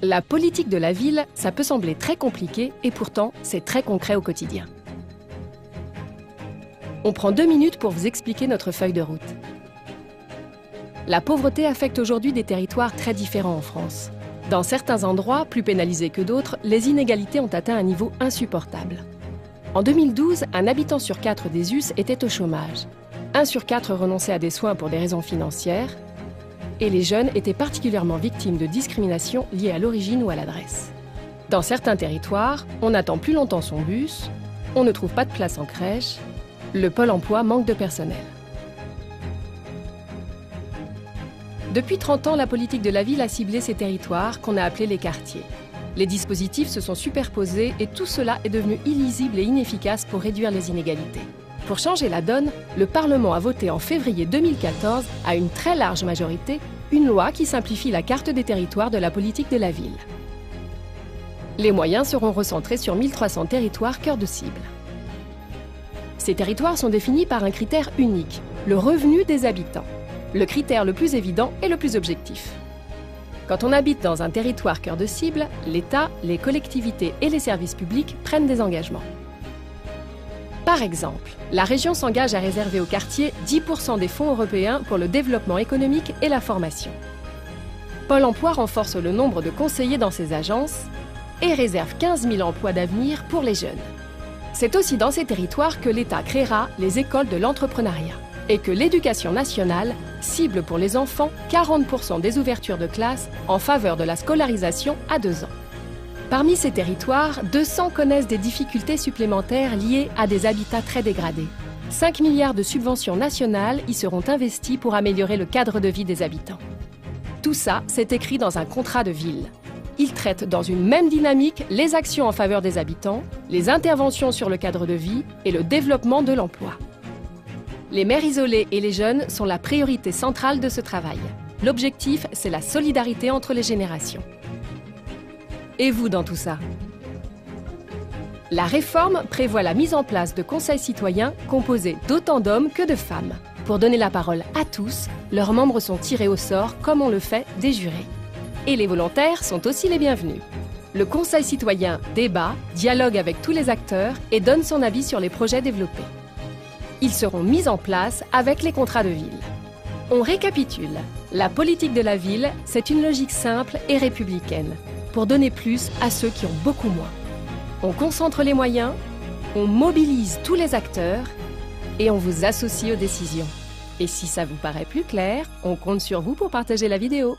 La politique de la ville, ça peut sembler très compliqué et pourtant, c'est très concret au quotidien. On prend 2 minutes pour vous expliquer notre feuille de route. La pauvreté affecte aujourd'hui des territoires très différents en France. Dans certains endroits, plus pénalisés que d'autres, les inégalités ont atteint un niveau insupportable. En 2012, un habitant sur 4 des US était au chômage. 1 sur 4 renonçait à des soins pour des raisons financières. Et les jeunes étaient particulièrement victimes de discrimination liée à l'origine ou à l'adresse. Dans certains territoires, on attend plus longtemps son bus, on ne trouve pas de place en crèche, le Pôle emploi manque de personnel. Depuis 30 ans, la politique de la ville a ciblé ces territoires qu'on a appelés les quartiers. Les dispositifs se sont superposés et tout cela est devenu illisible et inefficace pour réduire les inégalités. Pour changer la donne, le Parlement a voté en février 2014, à une très large majorité, une loi qui simplifie la carte des territoires de la politique de la ville. Les moyens seront recentrés sur 1300 territoires cœur de cible. Ces territoires sont définis par un critère unique, le revenu des habitants. Le critère le plus évident et le plus objectif. Quand on habite dans un territoire cœur de cible, l'État, les collectivités et les services publics prennent des engagements. Par exemple, la région s'engage à réserver au quartier 10% des fonds européens pour le développement économique et la formation. Pôle emploi renforce le nombre de conseillers dans ses agences et réserve 15 000 emplois d'avenir pour les jeunes. C'est aussi dans ces territoires que l'État créera les écoles de l'entrepreneuriat et que l'Éducation nationale cible pour les enfants 40% des ouvertures de classes en faveur de la scolarisation à 2 ans. Parmi ces territoires, 200 connaissent des difficultés supplémentaires liées à des habitats très dégradés. 5 milliards de subventions nationales y seront investies pour améliorer le cadre de vie des habitants. Tout ça, c'est écrit dans un contrat de ville. Il traite dans une même dynamique les actions en faveur des habitants, les interventions sur le cadre de vie et le développement de l'emploi. Les mères isolées et les jeunes sont la priorité centrale de ce travail. L'objectif, c'est la solidarité entre les générations. Et vous dans tout ça? La réforme prévoit la mise en place de conseils citoyens composés d'autant d'hommes que de femmes. Pour donner la parole à tous, leurs membres sont tirés au sort comme on le fait des jurés. Et les volontaires sont aussi les bienvenus. Le conseil citoyen débat, dialogue avec tous les acteurs et donne son avis sur les projets développés. Ils seront mis en place avec les contrats de ville. On récapitule. La politique de la ville, c'est une logique simple et républicaine, pour donner plus à ceux qui ont beaucoup moins. On concentre les moyens, on mobilise tous les acteurs et on vous associe aux décisions. Et si ça vous paraît plus clair, on compte sur vous pour partager la vidéo.